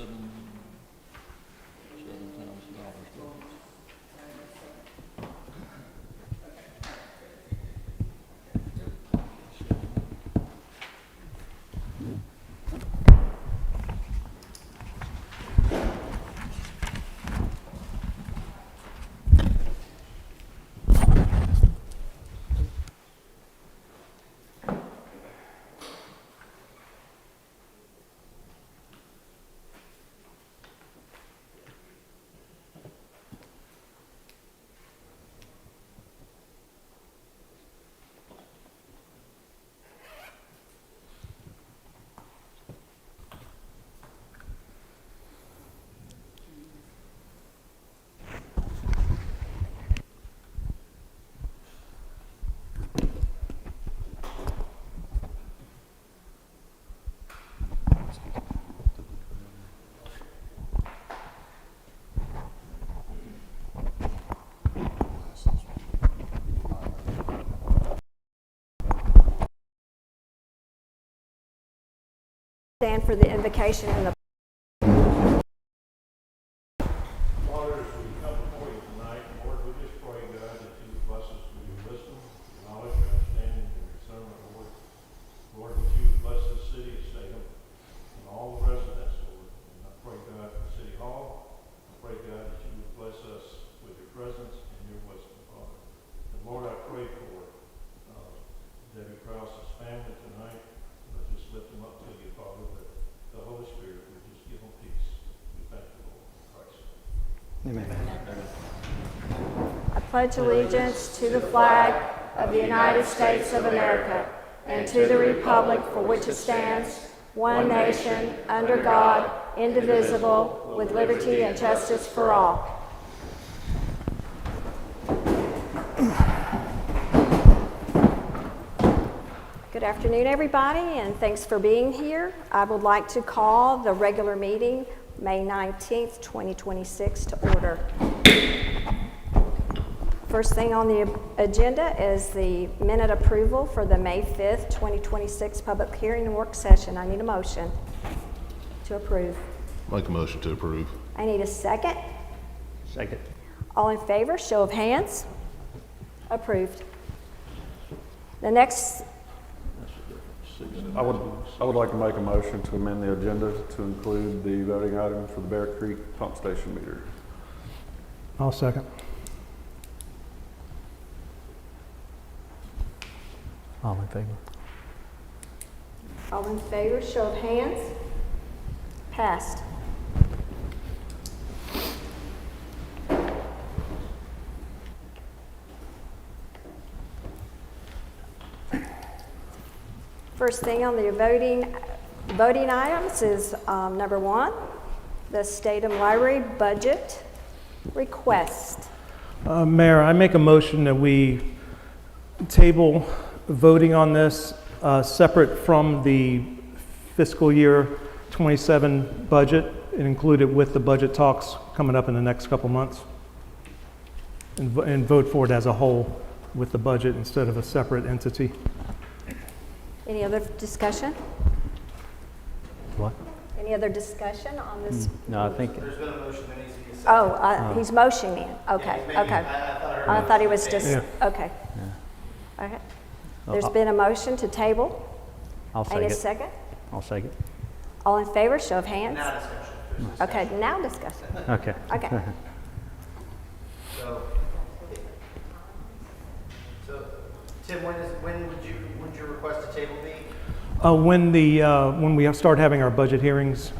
$7,000. Stand for the invocation and the Father, as we come before you tonight, Lord, we just pray, God, that you would bless us with your wisdom, your knowledge, your understanding, and your discernment, Lord. Lord, that you would bless this city of Statham and all the residents, Lord. And I pray, God, for City Hall. I pray, God, that you would bless us with your presence and your wisdom, Father. And Lord, I pray for Debbie Krause's family tonight. I just lift them up to you, Father, that the Holy Spirit would just give them peace. We thank you, Lord, in Christ's name. I pledge allegiance to the flag of the United States of America and to the republic for which it stands, one nation, under God, indivisible, with liberty and justice for all. Good afternoon, everybody, and thanks for being here. I would like to call the regular meeting, May 19th, 2026, to order. First thing on the agenda is the minute approval for the May 5th, 2026 public hearing and work session. I need a motion to approve. Make a motion to approve. I need a second. Second. All in favor, show of hands. Approved. The next, I would like to make a motion to amend the agenda to include the voting items for the Bear Creek pump station meter. I'll second. All in favor? all in favor, show of hands. Passed. First thing on the voting items is number one, the Statham Library budget request. Mayor, I make a motion that we table voting on this separate from the fiscal year 27 budget and include it with the budget talks coming up in the next couple months, and vote for it as a whole with the budget instead of a separate entity. Any other discussion? What? Any other discussion on this? No, I think, There's been a motion that needs to be seconded. Oh, he's motioning. Okay, Yeah, maybe. okay. I I thought he was just, Yeah. okay. Okay. There's been a motion to table. I'll I need a second. second. I'll second. All in favor, show of hands. Now discussion. There's Okay, discussion. now discussion. Okay. Okay. So, Tim, when would your request to table be? When we start having our budget hearings,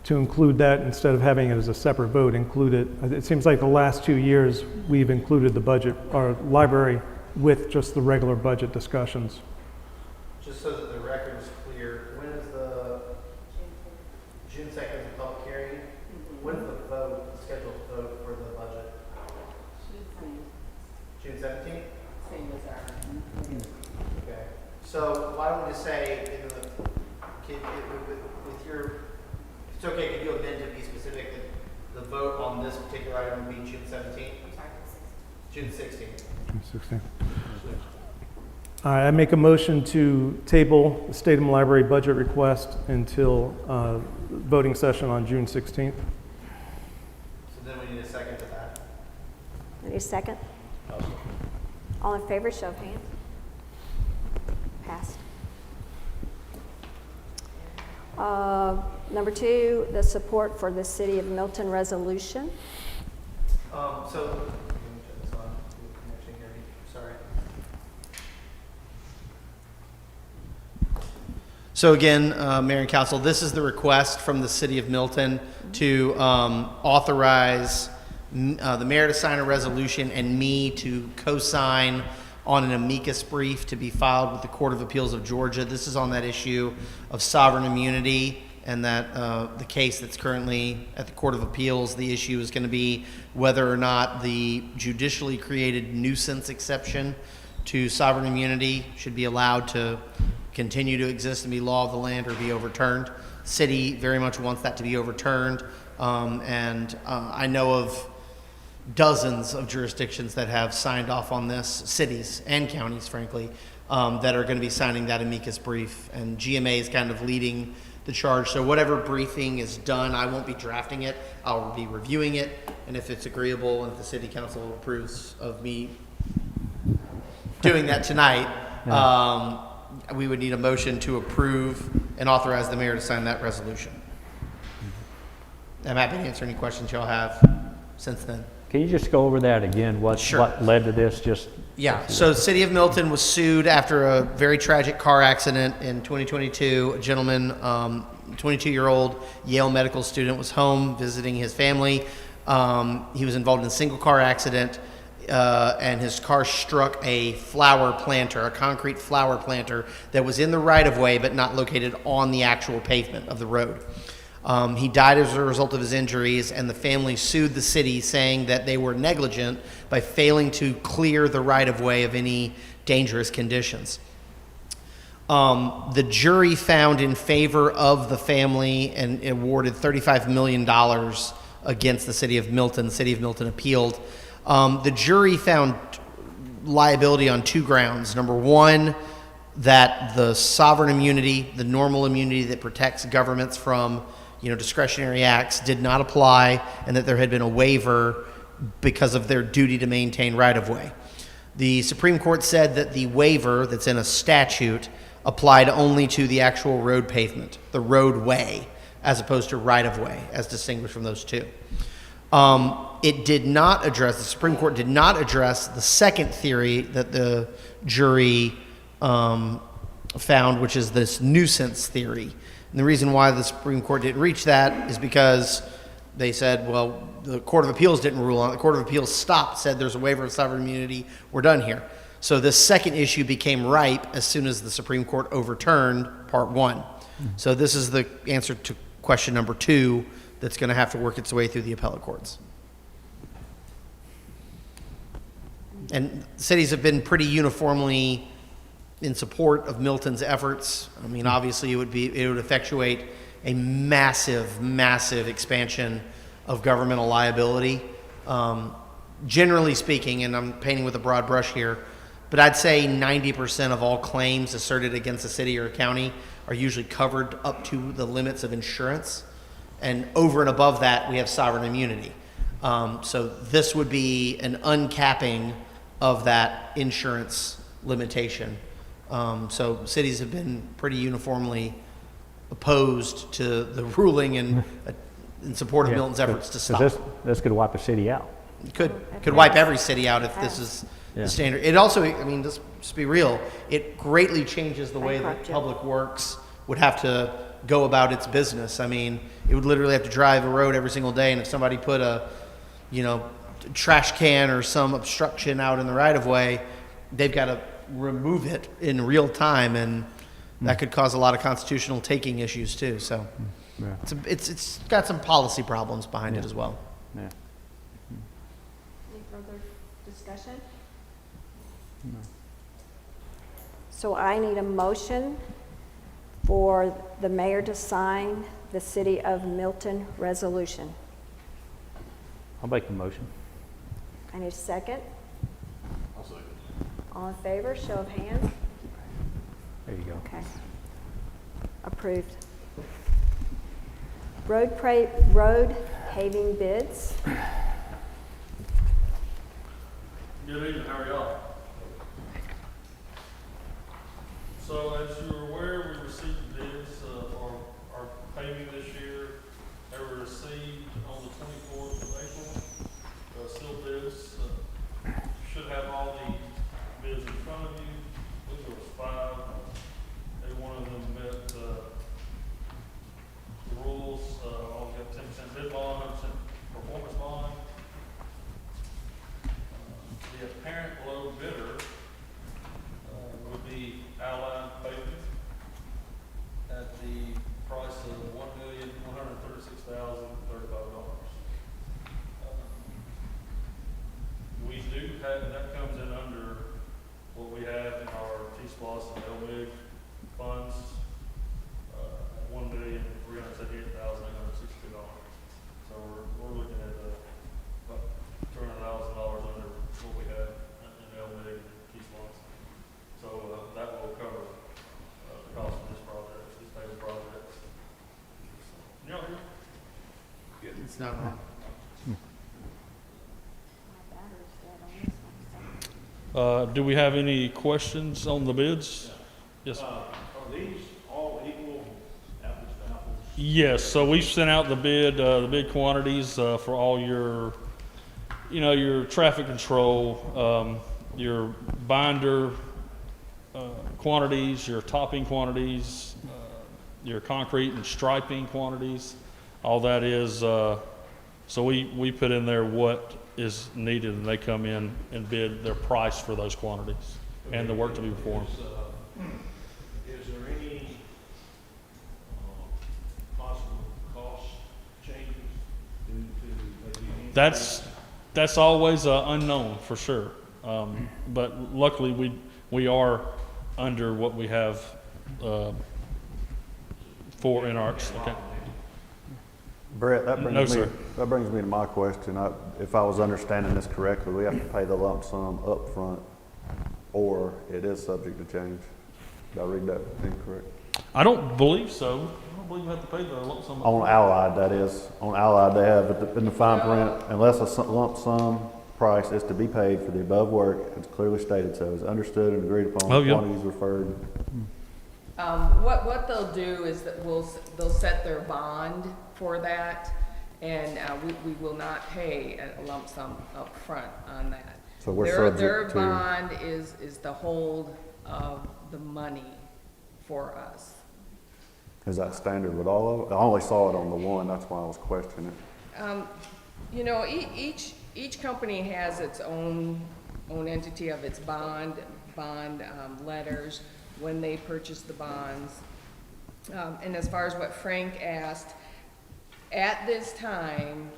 to include that instead of having it as a separate vote, include it. It seems like the last 2 years we've included the budget, our library, with just the regular budget discussions. Just so that the record is clear, when is the June 2nd is the public hearing? When is the vote, the scheduled vote for the budget? June 17th? Same as our. Okay. So why don't we just say, with your, if it's okay, can you amend to be specific that the vote on this particular item would be June 17th? I'm sorry, June 16th. June 16th. All right, I make a motion to table the Statham Library budget request until voting session on June 16th. So then we need a second to that. Any second? All in favor, show of hands. Passed. Number 2, the support for the City of Milton resolution. So, let me turn this on. You can actually hear me. Sorry. So again, Mayor and Council, this is the request from the City of Milton to authorize the mayor to sign a resolution and me to co-sign on an amicus brief to be filed with the Court of Appeals of Georgia. This is on that issue of sovereign immunity and that the case that's currently at the Court of Appeals, the issue is going to be whether or not the judicially created nuisance exception to sovereign immunity should be allowed to continue to exist and be law of the land or be overturned. City very much wants that to be overturned, and I know of dozens of jurisdictions that have signed off on this, cities and counties, frankly, that are going to be signing that amicus brief, and GMA is kind of leading the charge. So whatever briefing is done, I won't be drafting it. I'll be reviewing it, and if it's agreeable and if the city council approves of me doing that tonight, we would need a motion to approve and authorize the mayor to sign that resolution. I'm happy to answer any questions y'all have since then. Can you just go over that again? Sure. What led to this? Yeah, so the City of Milton was sued after a very tragic car accident in 2022. A gentleman, 22-year-old Yale medical student, was home visiting his family. He was involved in a single car accident, and his car struck a flower planter, a concrete flower planter that was in the right-of-way but not located on the actual pavement of the road. He died as a result of his injuries, and the family sued the city saying that they were negligent by failing to clear the right-of-way of any dangerous conditions. The jury found in favor of the family and awarded $35 million against the City of Milton. The City of Milton appealed. The jury found liability on 2 grounds. Number 1, that the sovereign immunity, the normal immunity that protects governments from discretionary acts, did not apply, and that there had been a waiver because of their duty to maintain right-of-way. The Supreme Court said that the waiver that's in a statute applied only to the actual road pavement, the roadway, as opposed to right-of-way, as distinguished from those two. It did not address, the Supreme Court did not address the second theory that the jury found, which is this nuisance theory. And the reason why the Supreme Court didn't reach that is because they said, well, the Court of Appeals didn't rule on it. The Court of Appeals stopped, said there's a waiver of sovereign immunity, we're done here. So this second issue became ripe as soon as the Supreme Court overturned Part 1. So this is the answer to question number 2 that's going to have to work its way through the appellate courts. And cities have been pretty uniformly in support of Milton's efforts. I mean, obviously it would effectuate a massive expansion of governmental liability. Generally speaking, and I'm painting with a broad brush here, but I'd say 90% of all claims asserted against a city or a county are usually covered up to the limits of insurance. And over and above that, we have sovereign immunity. So this would be an uncapping of that insurance limitation. So cities have been pretty uniformly opposed to the ruling and in support of Milton's efforts to stop. This could wipe a city out. Could wipe every city out if this is the standard. It also, I mean, let's just be real, it greatly changes the way that Public Works would have to go about its business. I mean, it would literally have to drive a road every single day, and if somebody put a, trash can or some obstruction out in the right-of-way, they've got to remove it in real time, and that could cause a lot of constitutional taking issues too. So it's got some policy problems behind it as well. Yeah. Any further discussion? No. So I need a motion for the mayor to sign the City of Milton resolution. I'll make the motion. I need a second. I'll second. All in favor, show of hands. There you go. Okay. Approved. Road paving bids. Good evening, how are y'all? So as you're aware, we received bids for our paving this year. They were received on the 24th of April. Still bids. You should have all the bids in front of you. I believe there was 5. Every one of them met the rules. All got 10% bid bond, 100% performance bond. The apparent low bidder would be Allied Paving at the price of $1,136,035. We do have, and that comes in under what we have in our T-SPLOS and LMIG funds, at $1,378,862. So we're looking at about $200,000 under what we have in LMIG and T-SPLOS. So that will cover the cost of this project, this paving project. You know, It's not wrong. do we have any questions on the bids? Yes. Are these all equal, apples to apples? Yes, so we've sent out the bid quantities for all your, your traffic control, your binder quantities, your topping quantities, your concrete and striping quantities. All that is, so we put in there what is needed, and they come in and bid their price for those quantities and the work to be performed. Is there any possible cost changes due to maybe? That's always unknown for sure. But luckily we are under what we have for in our okay. Brett, that No, sir. brings me to my question. If I was understanding this correctly, we have to pay the lump sum up front, or it is subject to change. Did I read that incorrect? I don't believe so. I don't believe you have to pay the lump sum. On Allied, that is. On Allied, they have in the fine print, unless a lump sum price is to be paid for the above work, it's clearly stated so. It's understood and agreed upon. Oh, yeah. Quantities referred. What they'll do is that they'll set their bond for that, and we will not pay a lump sum up front on that. So we're Their subject to. bond is the hold of the money for us. Is that standard with all of it? I only saw it on the one, that's why I was questioning it. Each company has its own entity of its bond letters when they purchase the bonds. And as far as what Frank asked, at this time,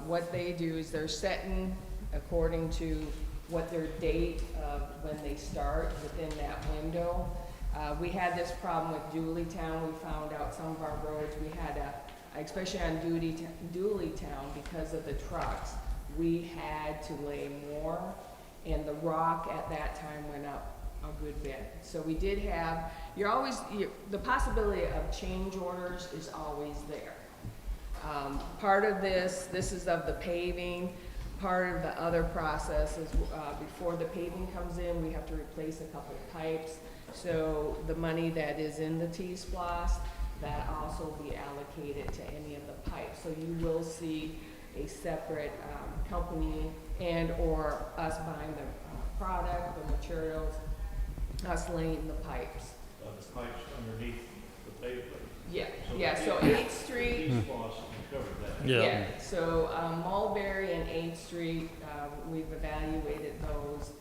what they do is they're setting according to what their date of when they start within that window. We had this problem with Dooleytown. We found out some of our roads, we had especially on Dooleytown, because of the trucks, we had to lay more, and the rock at that time went up a good bit. So we did have, the possibility of change orders is always there. Part of this is of the paving. Part of the other process is before the paving comes in, we have to replace a couple of pipes. So the money that is in the T-SPLOS, that also be allocated to any of the pipes. So you will see a separate company and or us buying the product, the materials, us laying the pipes. The pipes underneath the pavement. So 8th Street, T-SPLOS covered that. Yeah. So Mulberry and 8th Street, we've evaluated those,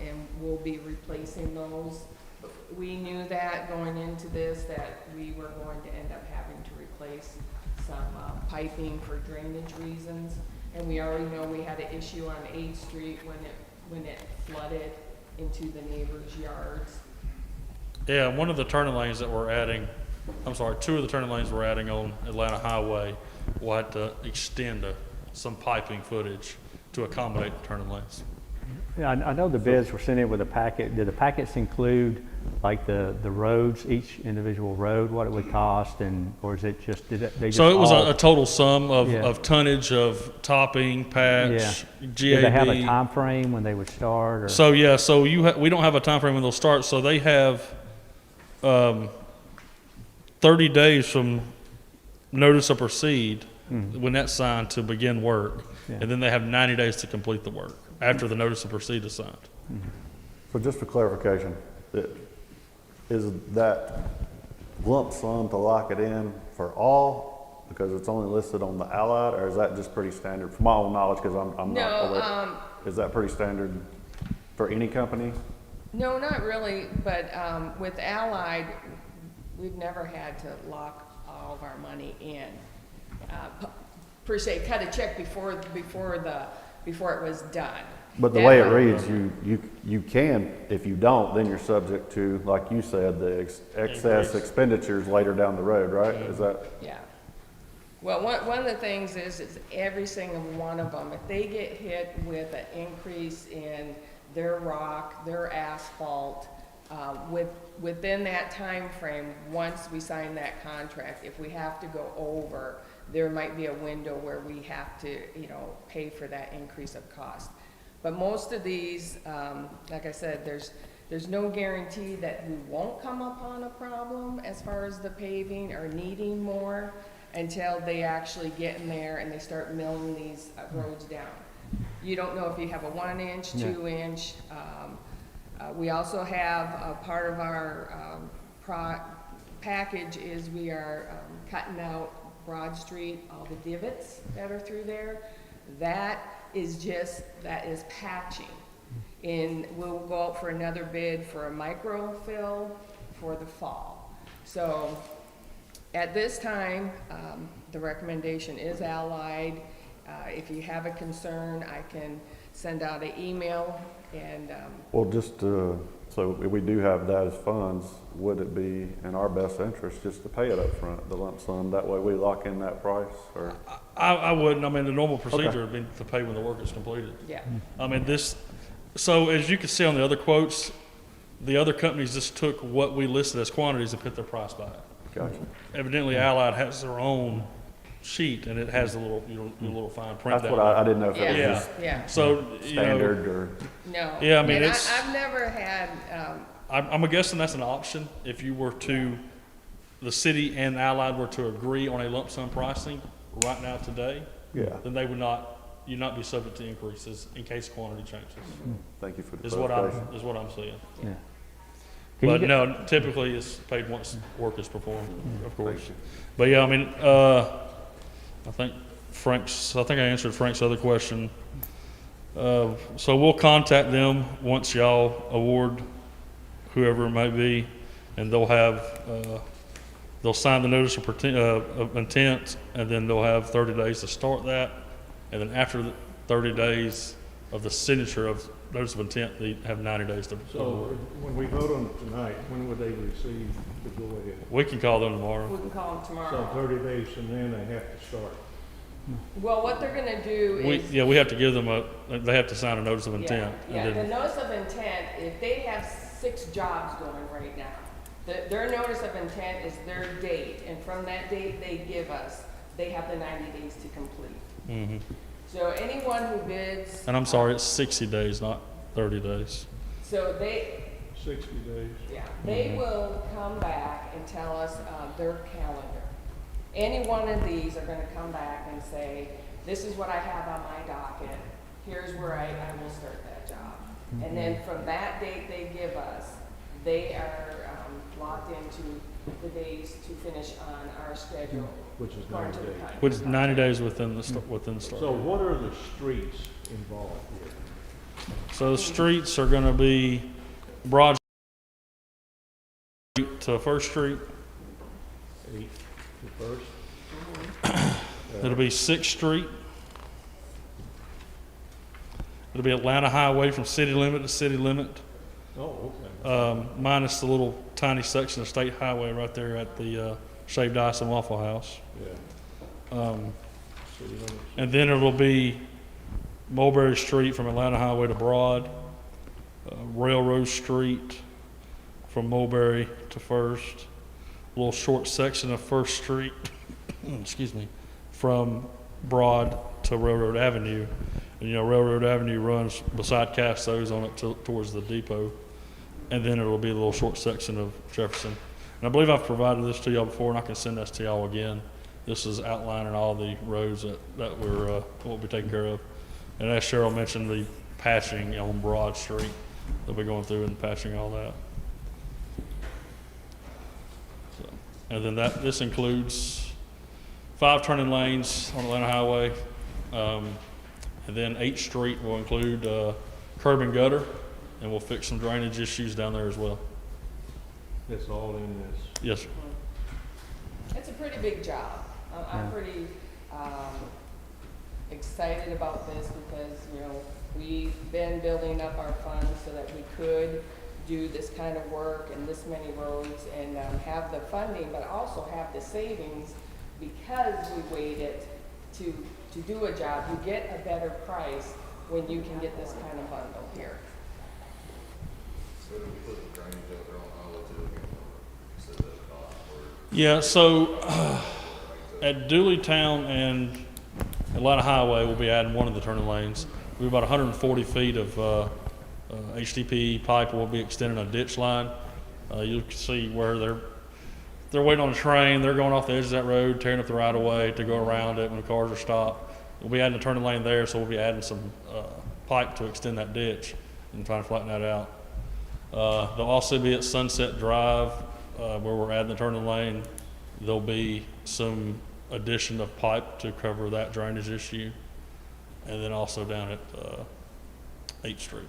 and we'll be replacing those. We knew that going into this, that we were going to end up having to replace some piping for drainage reasons. And we already know we had an issue on 8th Street when it flooded into the neighbors' yards. Yeah, one of the turning lanes that we're adding, two of the turning lanes we're adding on Atlanta Highway, we'll have to extend some piping footage to accommodate the turning lanes. Yeah, I know the bids were sent in with a packet. Did the packets include like the roads, each individual road, what it would cost, and or is it just did it, they just So it was all, a total sum Yeah. of tonnage of topping, patch, Did they have a GAB. time frame when they would start? Or? So yeah, so we don't have a time frame when they'll start. So they have 30 days from notice of proceed when that's signed to begin work, Yeah. and then they have 90 days to complete the work after the notice of proceed is signed. So just for clarification, is that lump sum to lock it in for all, because it's only listed on the Allied, or is that just pretty standard, from my own knowledge, because I'm not No, aware. Is that pretty standard for any company? No, not really, but with Allied, we've never had to lock all of our money in. Per se, cut a check before it was done. But the That way it way- reads, you can, if you don't, then you're subject to, like you said, the excess expenditures later down the road, right? Is that? Yeah. Well, one of the things is every single one of them, if they get hit with an increase in their rock, their asphalt, within that time frame, once we sign that contract, if we have to go over, there might be a window where we have to, pay for that increase of cost. But most of these, like I said, there's no guarantee that we won't come upon a problem as far as the paving or needing more until they actually get in there and they start milling these roads down. You don't know if you have a 1 inch, 2 inch. We also have a part of our package is we are cutting out Broad Street, all the divots that are through there. That is patching. And we'll go out for another bid for a micro fill for the fall. So at this time, the recommendation is Allied. If you have a concern, I can send out an email and, Well, just, so if we do have that as funds, would it be in our best interest just to pay it up front, the lump sum? That way we lock in that price, or? I wouldn't. I mean, the normal procedure would be to pay when the work is completed. yeah. I mean, so as you can see on the other quotes, the other companies just took what we listed as quantities and put their price by it. Gotcha. Evidently, Allied has their own sheet, and it has a little fine print. That's what I didn't know if it was Yeah. just Yeah, So, standard or. no. Yeah, I mean, And it's- I've never had, I'm guessing that's an option if you were to, the city and Allied were to agree on a lump sum pricing right now today, Yeah, then you'd not be subject to increases in case quantity changes. thank you for the Is what I'm clarification. saying. Yeah. Can you But get- no, typically it's paid once work is performed, of course. Thank you. But yeah, I mean, I think I answered Frank's other question. So we'll contact them once y'all award whoever it may be, and they'll sign the notice of intent, and then they'll have 30 days to start that. And then after the 30 days of the signature of notice of intent, they have 90 days to So award. when we vote on it tonight, when would they receive the go-ahead? We can call them tomorrow. we can call them So tomorrow. 30 days from then, they have to start. Well, what they're gonna do is. We have to give them they have to sign a notice of intent. Yeah, and the then- notice of intent, if they have 6 jobs going right now, their notice of intent is their date, and from that date they give us, they have the 90 days to complete. Mhm. So anyone who bids. And I'm sorry, it's 60 days, not 30 days. So they, 60 days. yeah, they will come back and tell us their calendar. Any one of these are gonna come back and say, this is what I have on my docket, here's where I will start that job. And then from that date they give us, they are locked into the days to finish on our schedule. Which is according 90 to the days. contract. Which is 90 days within the start. So what are the streets involved here? So the streets are gonna be Broad Street to First Street. 8 to First? It'll be Sixth Street. It'll be Atlanta Highway from city limit to city limit, Oh, okay. minus the little tiny section of State Highway right there at the Shaved Ice and Waffle House. Yeah. Um, City limits. And then it'll be Mulberry Street from Atlanta Highway to Broad, Railroad Street from Mulberry to First, a little short section of First Street, excuse me, from Broad to Railroad Avenue. And, you know, Railroad Avenue runs beside Casso's on it towards the depot. And then it'll be a little short section of Jefferson. And I believe I've provided this to y'all before, and I can send this to y'all again. This is outlining all the roads that we'll be taking care of. And as Cheryl mentioned, the patching on Broad Street, they'll be going through and patching all that. So, and then this includes 5 turning lanes on Atlanta Highway. And then 8th Street will include curb and gutter, and we'll fix some drainage issues down there as well. It's all in this. Yes, sir. It's a pretty big job. I'm pretty excited about this because, you know, we've been building up our funds so that we could do this kind of work and this many roads and have the funding, but also have the savings because we waited to do a job. You get a better price when you can get this kind of bundle here. So we put the drainage out there on Highway 2 again, so that's not where Yeah, so at Dooleytown and Atlanta Highway, we'll be adding one of the turning lanes. We've about 140 feet of HDPE pipe. We'll be extending a ditch line. You can see where they're waiting on a train. They're going off the edge of that road, tearing up the right of way to go around it when the cars are stopped. We'll be adding a turning lane there, so we'll be adding some pipe to extend that ditch and trying to flatten that out. They'll also be at Sunset Drive, where we're adding the turning lane. There'll be some addition of pipe to cover that drainage issue, and then also down at 8th Street.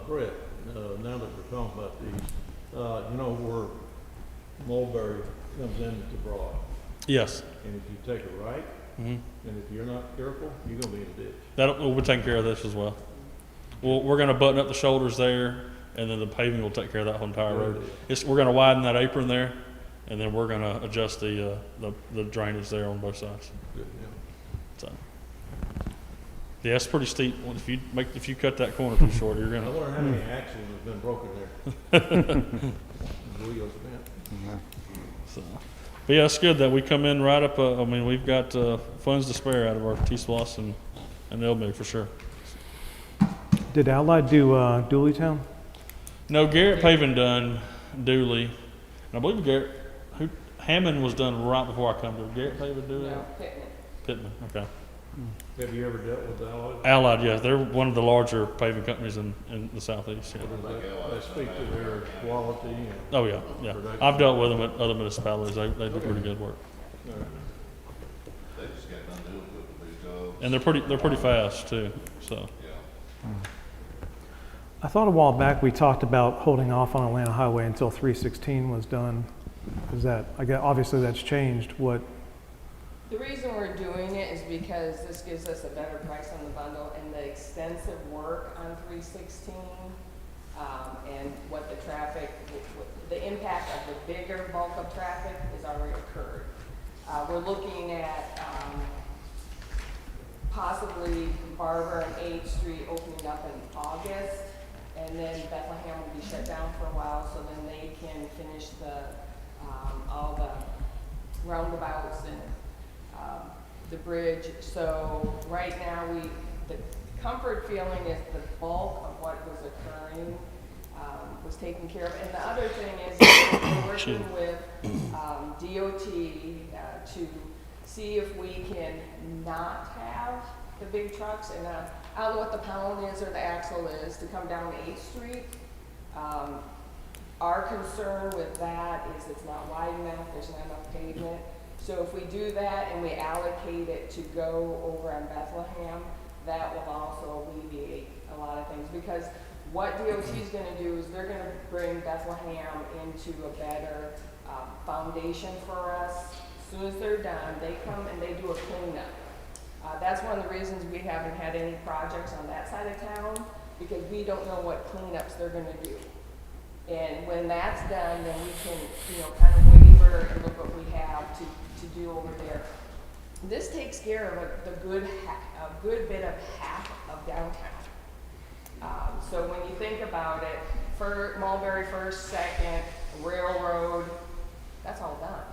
Brett, now that we're talking about these, you know where Mulberry comes into Broad, Yes. and if you take a right, Mm-hmm. and if you're not careful, you're gonna be in a ditch. We'll be taking care of this as well. We're going to button up the shoulders there, and then the paving will take care of that whole entire road. We're going to widen that apron there, and then we're going to adjust the drainage there on both sides. Good, yeah. So, yeah, it's pretty steep. If you cut that corner too short, you're I going to. wonder how many axles have been broken there. Wheels bent. So, but yeah, it's good that we come in right up. I mean, we've got funds to spare out of our T-SPLOS and LMIG for sure. Did Allied do Dooleytown? No, Garrett Paving done Dooley, and I believe Hammond was done right before I come to. Garrett Paving do it? No, Pittman. Pittman, okay. Have you ever dealt with Allied? Allied, yeah, they're one of the larger paving companies in the southeast. Yeah. They speak to their quality and. Oh yeah, yeah. I've dealt with them at other municipalities. They do pretty good work, All right. they just got done doing a big job. and they're pretty fast too. So Yeah. I thought a while back we talked about holding off on Atlanta Highway until 316 was done. Obviously that's changed. The reason we're doing it is because this gives us a better price on the bundle and the extensive work on 316 and what the traffic, the impact of the bigger bulk of traffic has already occurred. We're looking at possibly Barber and 8th Street opening up in August, and then Bethlehem will be shut down for a while, so then they can finish all the roundabouts and the bridge. So right now the comfort feeling is the bulk of what was occurring was taken care of. And the other thing is we're working with DOT to see if we can not have the big trucks, and I don't know what the pound is or the axle is, to come down 8th Street. Our concern with that is it's not wide enough, there's not enough pavement. So if we do that and we allocate it to go over on Bethlehem, that will also alleviate a lot of things. Because what DOT is going to do is they're going to bring Bethlehem into a better foundation for us. As soon as they're done, they come and they do a cleanup. That's one of the reasons we haven't had any projects on that side of town, because we don't know what cleanups they're going to do. And when that's done, then we can, kind of waver and look what we have to do over there. This takes care of a good bit of half of downtown. So when you think about it, for Mulberry First, Second, Railroad, that's all done.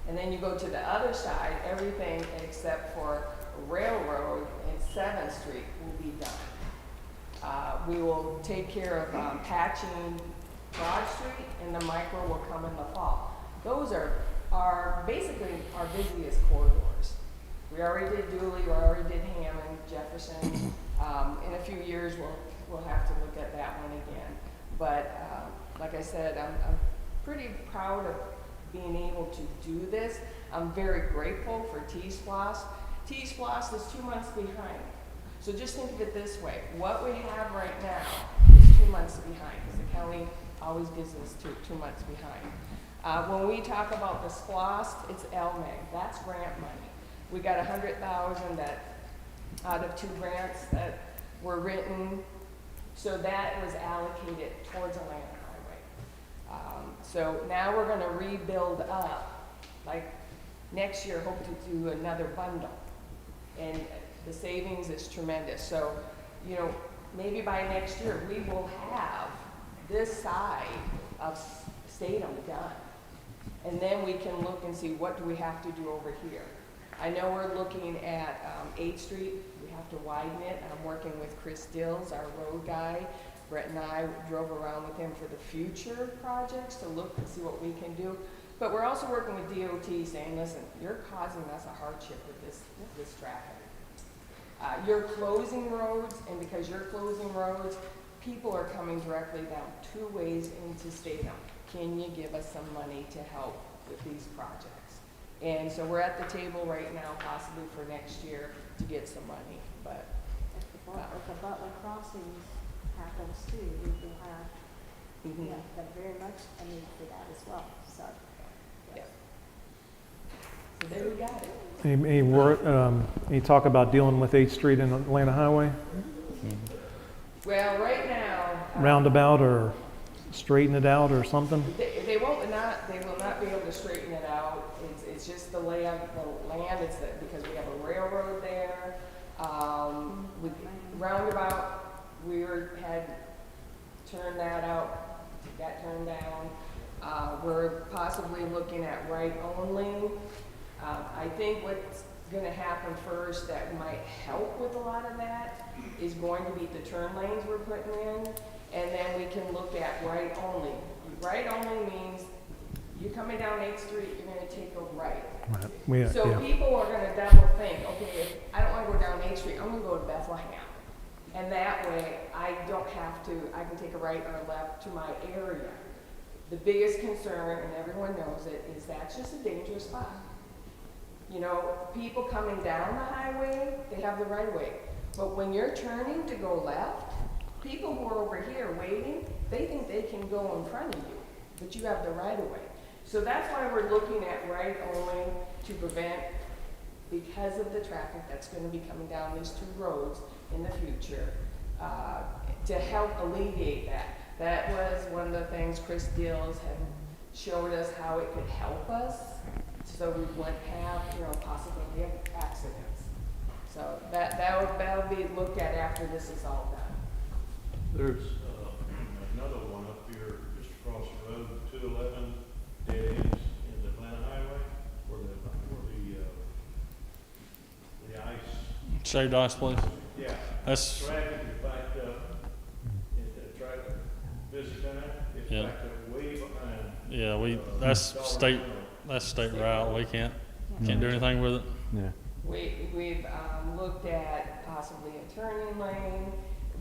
And then you go to the other side, everything except for Railroad and 7th Street will be done. We will take care of patching Broad Street, and the micro will come in the fall. Those are basically our busiest corridors. We already did Dooley, we already did Hammond, Jefferson. In a few years, we'll have to look at that one again. But like I said, I'm pretty proud of being able to do this. I'm very grateful for T-Splosh. T-Splosh is 2 months behind. So just think of it this way. What we have right now is 2 months behind, because the county always gives us two months behind. When we talk about the SPLOST, it's LMAG. That's grant money. We got 100,000 that out of 2 grants that were written, so that was allocated towards Atlanta Highway. So now we're going to rebuild up. Like next year, hope to do another bundle, and the savings is tremendous. So, you know, maybe by next year we will have this side of Statham done, and then we can look and see what do we have to do over here. I know we're looking at 8th Street. We have to widen it. I'm working with Chris Dills, our road guy. Brett and I drove around with him for the future projects to look and see what we can do. But we're also working with DOT saying, listen, you're causing us a hardship with this traffic. You're closing roads, and because you're closing roads, people are coming directly down 2 ways into Statham. Can you give us some money to help with these projects? And so we're at the table right now, possibly for next year, to get some money. But If the Butler Crossings happens too, we will have, yeah, but very much a need for that as well, so. yeah. So there we got it. Any talk about dealing with 8th Street and Atlanta Highway? Well, right now, Roundabout or straighten it out or something? they will not be able to straighten it out. It's just the layout of the land. It's because we have a railroad there. With roundabout, had turned that out, got turned down. We're possibly looking at right only. I think what's going to happen first that might help with a lot of that is going to be the turn lanes we're putting in, and then we can look at right only. Right only means you're coming down 8th Street, you're going to take a right. Right. So people are going to double think, okay, if I don't want to go down 8th Street, I'm going to go to Bethlehem. And that way, I don't have to, I can take a right or a left to my area. The biggest concern, and everyone knows it, is that's just a dangerous spot. You know, people coming down the highway, they have the right of way. But when you're turning to go left, people who are over here waiting, they think they can go in front of you, but you have the right of way. So that's why we're looking at right only to prevent, because of the traffic that's going to be coming down these 2 roads in the future, to help alleviate that. That was one of the things Chris Dills had showed us how it could help us, so we wouldn't have, you know, possibility of accidents. So that'll be looked at after this is all done. There's another one up here just across the road, 211 dead ends in the Atlanta Highway, where the ice. Shaved ice place. Yeah. That's, Traffic is backed up. It's traffic busy time. It's Yeah. backed up way behind. yeah, that's state route. We can't do anything with it. Yeah. We've looked at possibly a turning lane.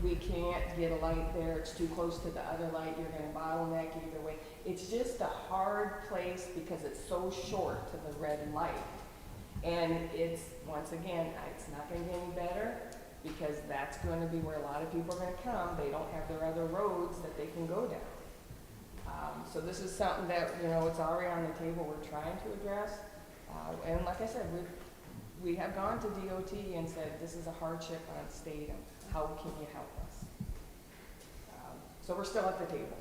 We can't get a light there. It's too close to the other light. You're going to bottleneck either way. It's just a hard place because it's so short to the red light. And it's, once again, it's not going to get any better because that's going to be where a lot of people are going to come. They don't have their other roads that they can go down. So this is something that, you know, it's already on the table we're trying to address. And like I said, we have gone to DOT and said, this is a hardship on Statham. How can you help us? So we're still at the table.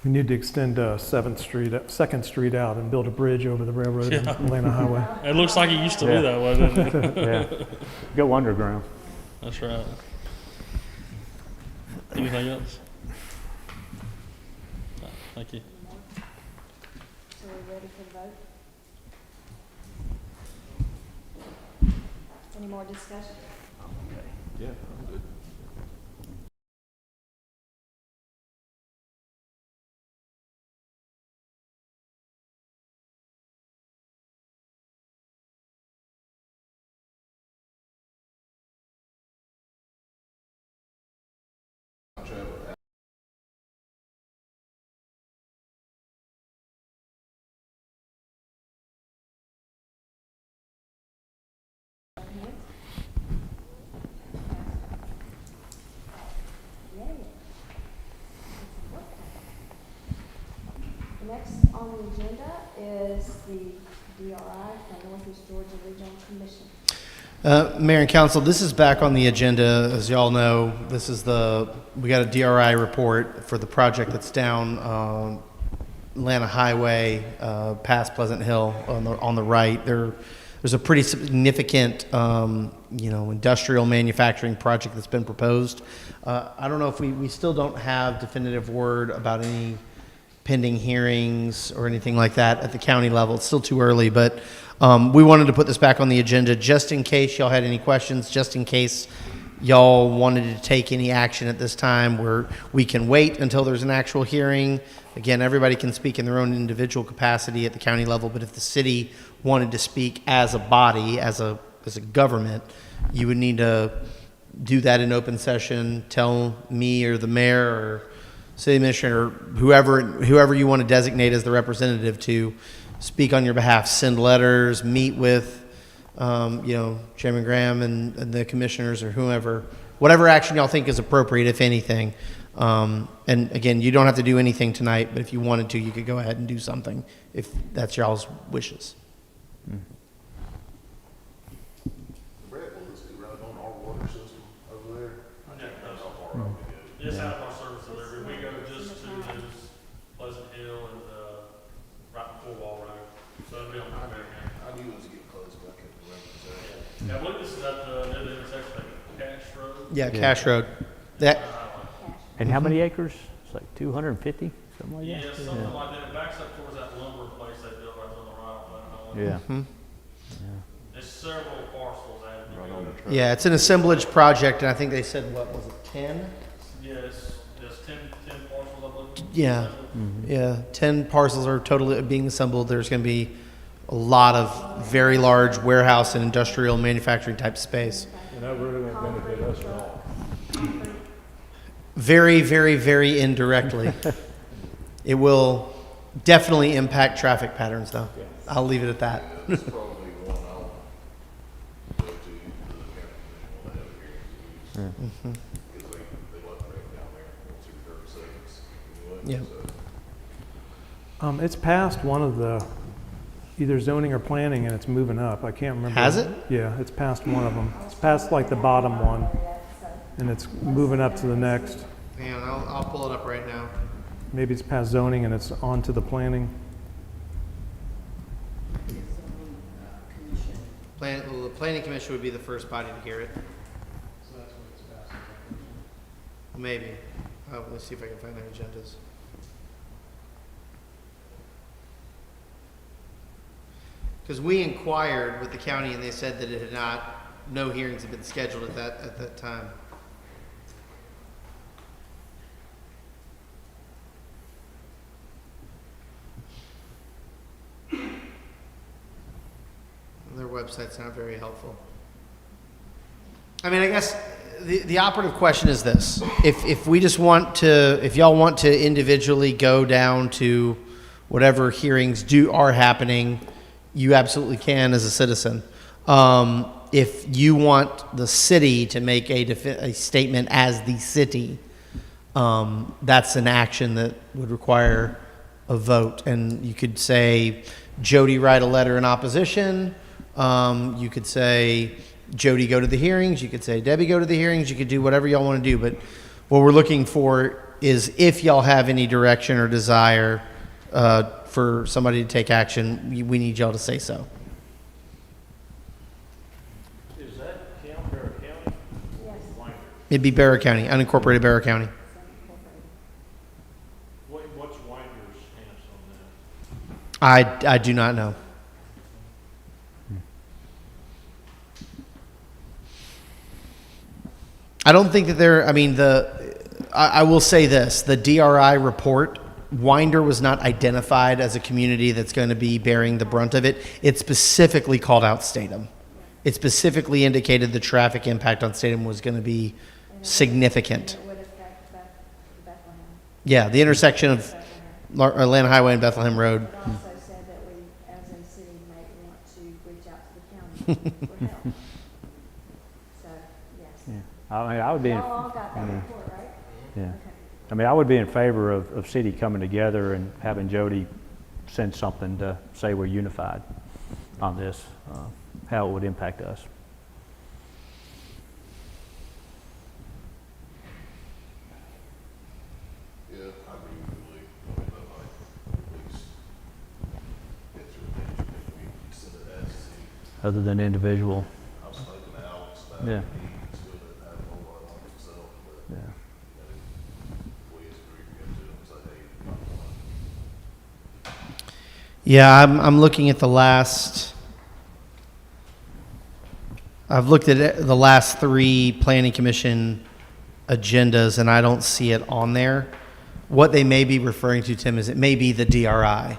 We need to extend 2nd Street out and build a bridge over the railroad and Yeah. Atlanta Highway. It looks like it used to Yeah. be that way, doesn't it? Yeah. Go underground. That's right. Anything else? Thank you. So we're ready for the vote? Any more discussion? Yeah, I'm good. Next on the agenda is the DRI from Northeast Georgia Regional Commission. Mayor and council, this is back on the agenda. As y'all know, this is we got a DRI report for the project that's down Atlanta Highway, past Pleasant Hill on the right. There's a pretty significant, industrial manufacturing project that's been proposed. I don't know if we still don't have definitive word about any pending hearings or anything like that at the county level. It's still too early, but we wanted to put this back on the agenda just in case y'all had any questions, just in case y'all wanted to take any action at this time where we can wait until there's an actual hearing. Again, everybody can speak in their own individual capacity at the county level, but if the city wanted to speak as a body, as a government, you would need to do that in open session, tell me or the mayor or city administrator, or whoever you want to designate as the representative to speak on your behalf, send letters, meet with, Chairman Graham and the commissioners or whoever, whatever action y'all think is appropriate, if anything. And again, you don't have to do anything tonight, but if you wanted to, you could go ahead and do something if that's y'all's wishes. Brett, will this be running on our water system over there? It's out of our service delivery. We go just to those Pleasant Hill and, right before Wall Road. So it'll be on my back end. I knew it was getting close, but I couldn't remember exactly. Yeah, I believe this is at the, near the intersection of Cash Road. Yeah, Cash Road. That, And how many acres? It's like 250, something like Yeah, that? something like that. It backs up towards that lumber place they built right on the right of that highway. Yeah. Hmm. There's several parcels added Right together. on the track. yeah, it's an assemblage project, and I think they said, what was it, 10? Yes, there's 10 parcels, I believe. Yeah, yeah, 10 parcels are totally being assembled. There's going to be a lot of very large warehouse and industrial manufacturing type space. And that really won't benefit us at all. Very, very, very indirectly. It will definitely impact traffic patterns, though. I'll leave it at that. It's probably one I'll go to the county commission when they have hearings. Because they let Brett down there once every 30 seconds. Anyway, Yeah. so. It's past one of the, either zoning or planning, and it's moving up. I can't remember. Has it? Yeah, it's past one of them. It's past like the bottom one, and it's moving up to the next. Man, I'll pull it up right now. Maybe it's past zoning and it's on to the planning. The planning commission would be the first body to hear it. Maybe. Let's see if I can find their agendas. Because we inquired with the county and they said that it had not, no hearings had been scheduled at that time. Their website's not very helpful. I mean, I guess the operative question is this. If we just want to, if y'all want to individually go down to whatever hearings are happening, you absolutely can as a citizen. If you want the city to make a statement as the city, that's an action that would require a vote. And you could say, Jody write a letter in opposition. You could say, Jody go to the hearings. You could say, Debbie go to the hearings. You could do whatever y'all want to do. But what we're looking for is if y'all have any direction or desire for somebody to take action, we need y'all to say so. Is that Barrow County? Yes. Winder? It'd be Barrow County, unincorporated Barrow County. What's Winder's stance on that? I do not know. I don't think that there, I mean, I will say this, the DRI report, Winder was not identified as a community that's going to be bearing the brunt of it. It specifically called out Statham. It specifically indicated the traffic impact on Statham was going to be significant. It would affect Bethlehem. Yeah, the intersection of Atlanta Highway and Bethlehem Road. It also said that we, as a city, may want to reach out to the county for help. So, yes. Yeah. I mean, I would be in, Y'all all got that report, right? yeah. Okay. I mean, I would be in favor of city coming together and having Jody send something to say we're unified on this, how it would impact us. Yeah, I agree with you, Lee. I mean, I'd like at least get your attention if we send it as a city. Other than individual, I was thinking Alex, that Yeah. he still didn't have a whole lot on himself, but, yeah. we as a group get to him and say, hey, you got one. Yeah, I'm looking at the last. I've looked at the last 3 planning commission agendas, and I don't see it on there. What they may be referring to, Tim, is it may be the DRI.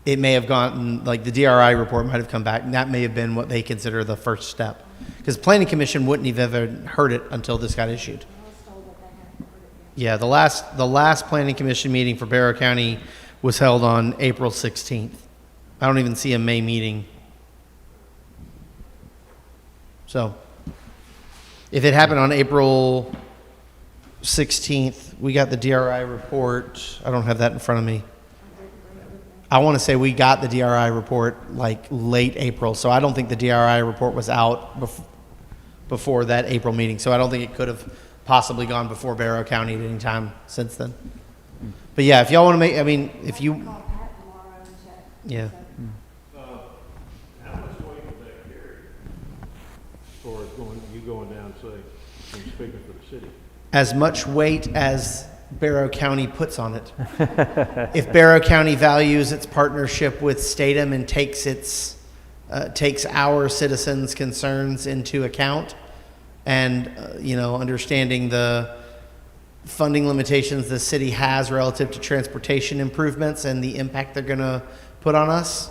It may have gotten, like the DRI report might have come back, and that may have been what they consider the first step. Because planning commission wouldn't have ever heard it until this got issued. I was told that they hadn't heard it yet. Yeah, the last planning commission meeting for Barrow County was held on April 16th. I don't even see a May meeting. So, if it happened on April 16th, we got the DRI report. I don't have that in front of me. I want to say we got the DRI report like late April, so I don't think the DRI report was out before that April meeting. So I don't think it could have possibly gone before Barrow County at any time since then. But yeah, if y'all want to make, I mean, if you, Call Pat tomorrow and check. yeah. How much weight would that carry as far as you going down, say, and speaking for the city? As much weight as Barrow County puts on it. If Barrow County values its partnership with Statham and takes our citizens' concerns into account, and understanding the funding limitations the city has relative to transportation improvements and the impact they're going to put on us,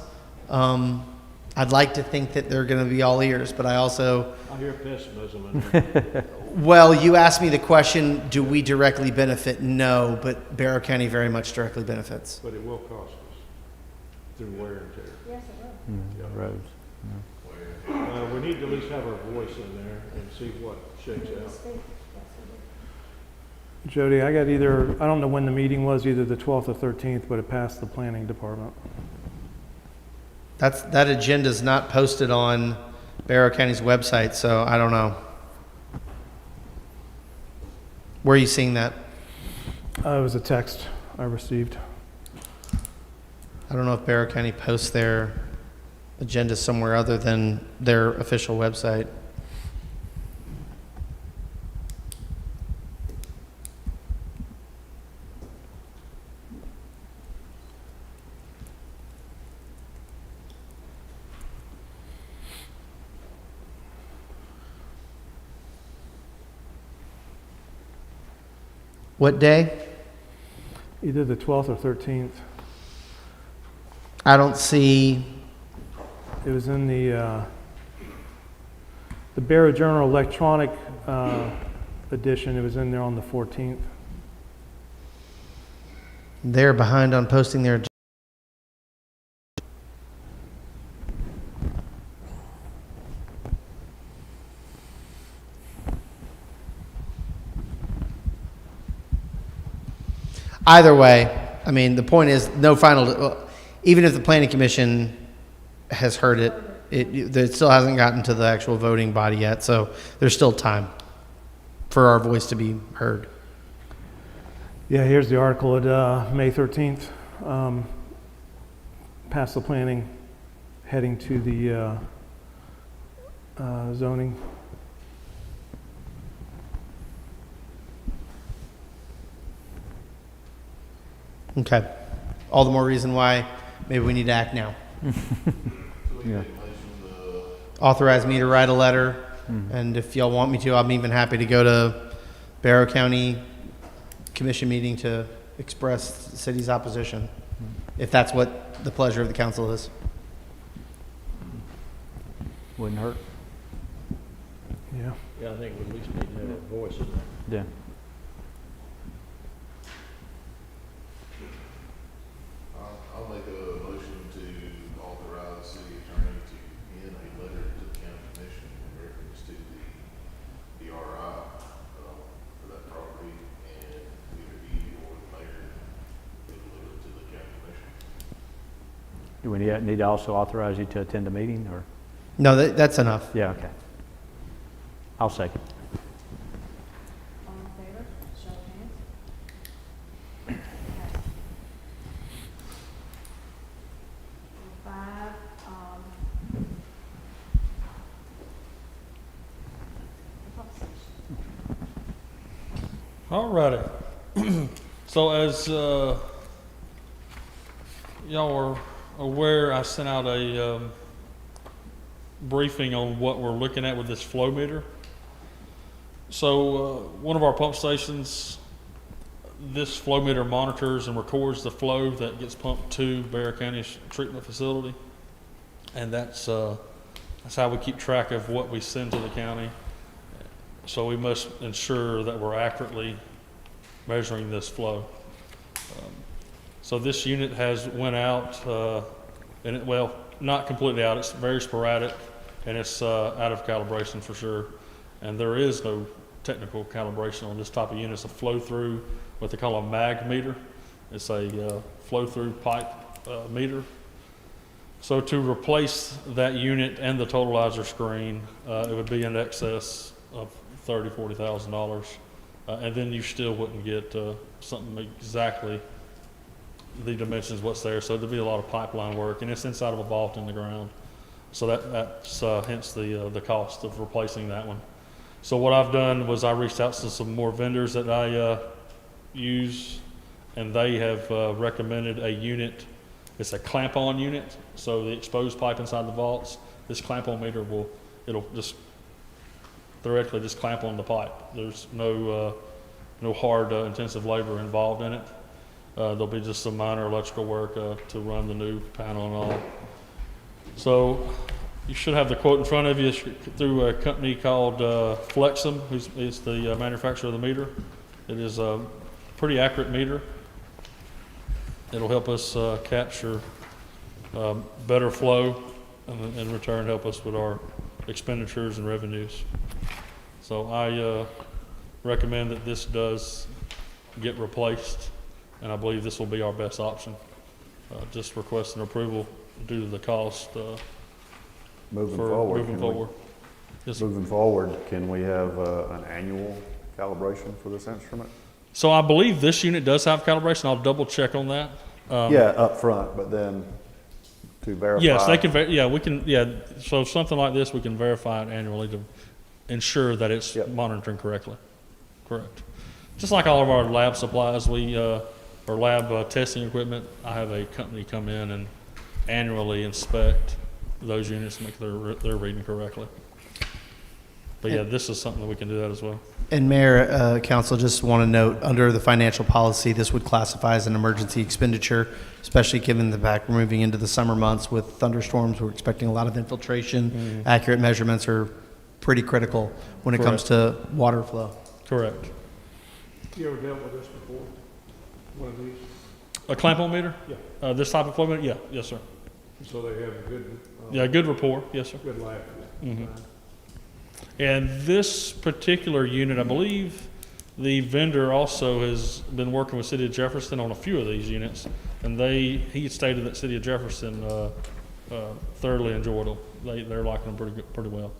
I'd like to think that they're going to be all ears, but I also. I hear pessimism in there. Well, you asked me the question, do we directly benefit? No, but Barrow County very much directly benefits. But it will cost us through wear and tear. Yes, it will. Roads. We need to at least have our voice in there and see what shakes out. Speak. Yes, it Jody, I don't know when the meeting was, either the 12th or 13th, but it passed the planning department. That agenda's not posted on Barrow County's website, so I don't know. Where are you seeing that? It was a text I received. I don't know if Barrow County posts their agenda somewhere other than their official website. What day? Either the 12th or 13th. I don't see. It was in the Barrow Journal electronic edition. It was in there on the 14th. They're behind on posting their. Either way, I mean, the point is no final. Even if the planning commission has heard it, it still hasn't gotten to the actual voting body yet. So there's still time for our voice to be heard. Yeah, here's the article at May 13th. Past the planning, heading to the zoning. Okay. All the more reason why maybe we need to act now. So we Yeah. can mention the, Authorize me to write a letter, and if y'all want me to, I'm even happy to go to Barrow County Commission meeting to express the city's opposition, if that's what the pleasure of the council is. Wouldn't hurt. Yeah. Yeah, I think we at least need to have a voice in there. Yeah. I'll make a motion to authorize the city attorney to pen a letter to the county commission in reference to the DRI, for that property, and either he or the mayor will deliver it to the county commission. Do we need to also authorize you to attend the meeting, or? No, that's enough. Yeah, okay. I'll second. All in favor? Show of hands. Five, All righty. So as y'all are aware, I sent out a briefing on what we're looking at with this flow meter. So one of our pump stations, this flow meter monitors and records the flow that gets pumped to Barrow County's treatment facility. And that's how we keep track of what we send to the county. So we must ensure that we're accurately measuring this flow. So this unit has went out, well, not completely out, it's very sporadic, and it's out of calibration for sure. And there is no technical calibration on this type of unit. It's a flow-through, what they call a mag meter. It's a flow-through pipe meter. So to replace that unit and the totalizer screen, it would be in excess of $30,000–$40,000, and then you still wouldn't get something exactly the dimensions what's there. So there'd be a lot of pipeline work, and it's inside of a vault in the ground. So that's hence the cost of replacing that one. So what I've done was I reached out to some more vendors that I use, and they have recommended a unit. It's a clamp-on unit. So the exposed pipe inside the vaults, this clamp-on meter it'll just theoretically just clamp on the pipe. There's no hard intensive labor involved in it. There'll be just some minor electrical work to run the new panel and all. So you should have the quote in front of you through a company called Flexum, who's the manufacturer of the meter. It is a pretty accurate meter. It'll help us capture better flow, and in return help us with our expenditures and revenues. So I recommend that this does get replaced, and I believe this will be our best option. Just requesting approval due to the cost Moving for forward, moving can forward. we, Yes. moving forward, can we have an annual calibration for this instrument? So I believe this unit does have calibration. I'll double check on that. Yeah, up front, but then to verify. Yes, they can. We can. Yeah. So something like this, we can verify it annually to ensure that it's Yep. monitoring correctly. Correct. Just like all of our lab supplies, or lab testing equipment, I have a company come in and annually inspect those units and make they're reading correctly. But yeah, this is something that we can do that as well. And Mayor, Council, just want to note, under the financial policy, this would classify as an emergency expenditure, especially given the fact we're moving into the summer months with thunderstorms. We're expecting a lot of infiltration. Accurate measurements are pretty critical when it comes to water flow. Correct. You ever dealt with this before? One of these? A clamp-on meter? Yeah. This type of flow meter? Yeah. Yes, sir. So they have a good, Yeah, good rapport. Yes, sir. good life. And this particular unit, I believe the vendor also has been working with City of Jefferson on a few of these units, and he stated that City of Jefferson thoroughly enjoyed them. They're liking them pretty well,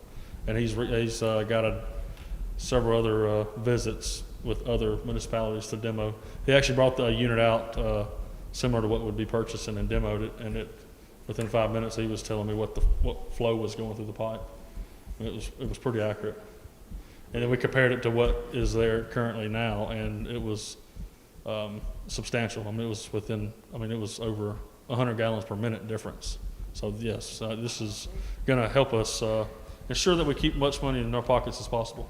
and he's got several other visits with other municipalities to demo. He actually brought the unit out similar to what would be purchasing and demoed it, and within 5 minutes he was telling me what flow was going through the pipe. And it was pretty accurate. And then we compared it to what is there currently now, and it was substantial. I mean, it was over 100 gallons per minute difference. So yes, this is going to help us ensure that we keep much money in our pockets as possible.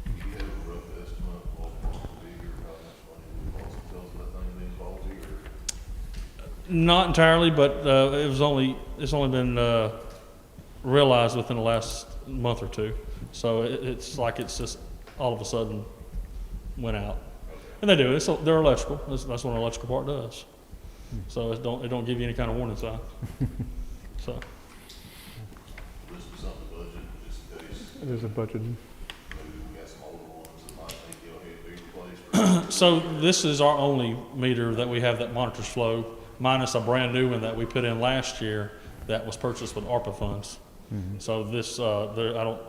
Do you have a rough estimate of what the cost would be, or how much money it would cost to build that thing being faulty, or? Not entirely, but it's only been realized within the last month or two. So it's like it's just all of a sudden went out. And they do. They're electrical. That's what an electrical part does. So it don't give you any kind of warning sign. So This was on the budget, just in case, It is a budget. maybe we got some older ones that might think you'll have to be replaced. so this is our only meter that we have that monitors flow, minus a brand new one that we put in last year that was purchased with ARPA funds. So this the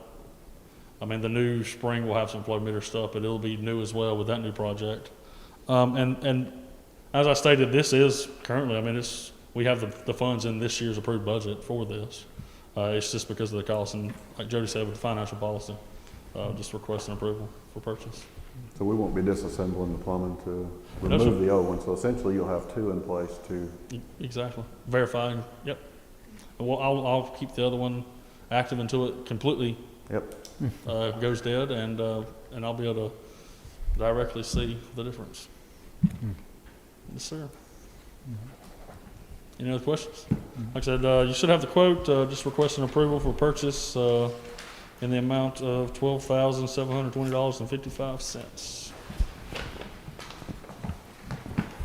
new spring will have some flow meter stuff, but it'll be new as well with that new project. And as I stated, this is currently, we have the funds in this year's approved budget for this. It's just because of the cost, and like Jody said, with the financial policy, just requesting approval for purchase. So we won't be disassembling the plumbing to No, sir. remove the old one, so essentially you'll have two in place to, Exactly. Verifying, yep. And I'll keep the other one active until it completely yep. goes dead, and I'll be able to directly see the difference. Yes, sir. Any other questions? Like I said, you should have the quote, just requesting approval for purchase in the amount of $12,720.55.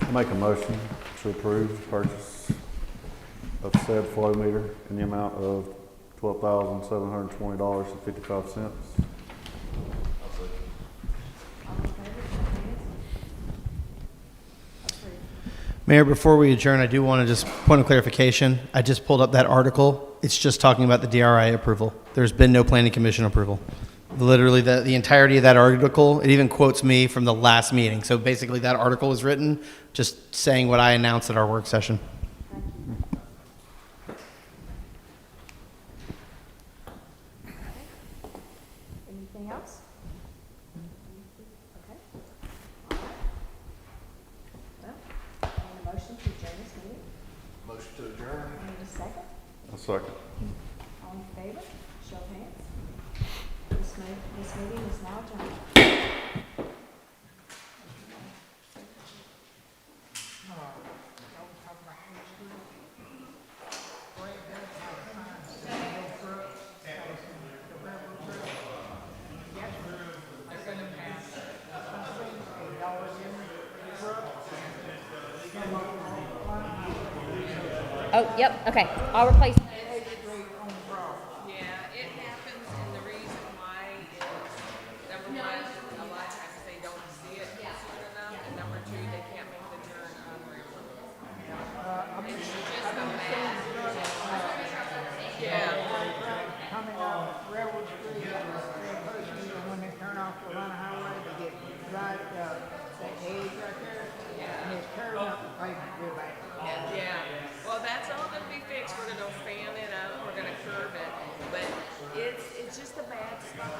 I make a motion to approve the purchase of said flow meter in the amount of $12,720.55. Mayor, before we adjourn, I do want to just point of clarification. I just pulled up that article. It's just talking about the DRI approval. There's been no planning commission approval. Literally, the entirety of that article, it even quotes me from the last meeting. So basically, that article was written just saying what I announced at our work session. Anything else? Okay. Well, I need a motion to adjourn this meeting. Motion to adjourn. I need a second. A second. All in favor? Show of hands. This meeting is now adjourned. Oh, yep, okay, I'll replace. Yeah, it happens, and the reason why is, number one, a lot of times they don't see it soon enough, and number two, they can't make the turn on railroad. It's just a mess. Yeah. Coming off Railroad Street, when they turn off the Atlanta Highway, they get right, that edge right there, and it's curved up the pavement real bad. Yeah, well, that's all gonna be fixed, we're gonna fan it out, we're gonna curve it, but it's just a bad spot.